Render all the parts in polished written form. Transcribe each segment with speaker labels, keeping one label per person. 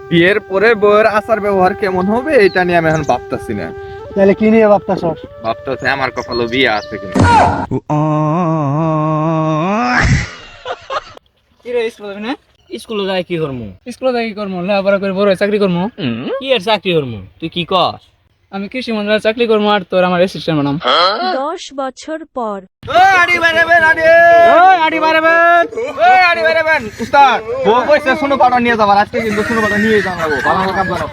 Speaker 1: বিয়ের পরে বউয়ের আচার ব্যবহার কেমন হবে এটা নিয়ে আমি এখন ভাবতেছি না।
Speaker 2: তাহলে কি নিয়ে ভাবতাছস?
Speaker 1: ভাবতেছি আমার কপালে বিয়ে আছে কিনা।
Speaker 3: কি রে স্কুল যাবি না?
Speaker 4: স্কুলে যাই কি করমু?
Speaker 3: স্কুলে যাই কি করবো, লেখাপড়া করে বড় হয়ে চাকরি করবো।
Speaker 4: কি এর চাকরি করমু? তুই কি কস?
Speaker 3: আমি কৃষি মন্ত্রণালয়ে চাকরি করবো আর তোর আমার অ্যাসিস্ট্যান্ট বানাম।
Speaker 5: 10 বছর পর
Speaker 1: আড়ি বেরেবেন উস্তাদ বউ কইছে শুনো পাটা নিয়ে যাবার, আজকে কিন্তু শুনো পাটা নিয়ে যাবো, ভালো কাম করো।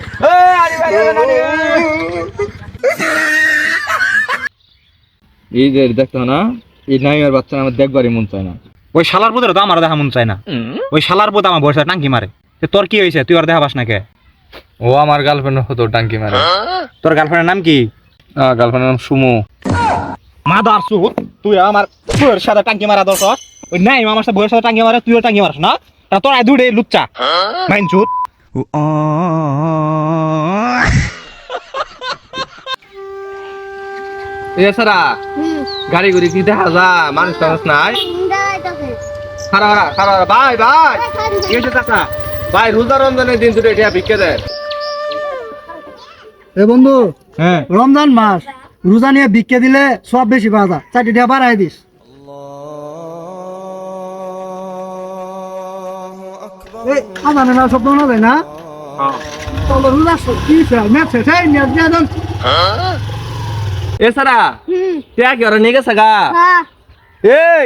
Speaker 1: এই যে দেখতো না, এই নাইমের বাচ্চা আমার দেখবারই মন চায় না।
Speaker 6: ওই শালার বোধের তো আমার দেখা মন চায় না। ওই শালার বোধ আমার বয়সে টাঙ্কি মারে। তোর কি হয়েছে? তুই আর দেখা পাস না কে?
Speaker 1: ও আমার গার্লফ্রেন্ড হতো টাঙ্কি মারে।
Speaker 6: তোর গার্লফ্রেন্ডের নাম কি?
Speaker 1: গার্লফ্রেন্ডের নাম সুমু।
Speaker 6: মাদার সুদ, তুই আমার বউয়ের সাথে টাঙ্কি মারা দরকার। ওই নাই আমার সাথে বউয়ের সাথে টাঙ্কি মারে, তুইও টাঙ্কি মারাস না? তা তোর দুড়ে লুচ্চা মাইন চুদ।
Speaker 1: এছাড়া গাড়ি গুড়ি কি দেখা যা, মানুষ টানুষ নাই। খারা খারা ভাই ভাই কি হয়েছে চাচা? ভাই রোজা রমজানের দিন দুটো এটা ভিক্ষে দেন।
Speaker 2: এ বন্ধু,
Speaker 6: হ্যাঁ
Speaker 2: রমজান মাস, রোজা নিয়ে ভিক্ষে দিলে সব বেশি পাওয়া যায়, 4টি টাকা বাড়াই দিস। এই আজানে না শব্দ না যায় না? চলো রোজা কি ম্যাচ শেষ এই ম্যাচ দিয়ে দেন।
Speaker 1: এছাড়া টিয়া কি ওরা নিয়ে গেছে গা? এই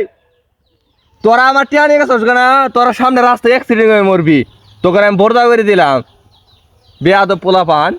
Speaker 1: তোরা আমার টিয়া নিয়ে গেছিস না? তোরা সামনে রাস্তায় অ্যাক্সিডেন্ট হয়ে মরবি, তোকে আমি বর্দা করে দিলাম। বেয়াদব পোলা পান।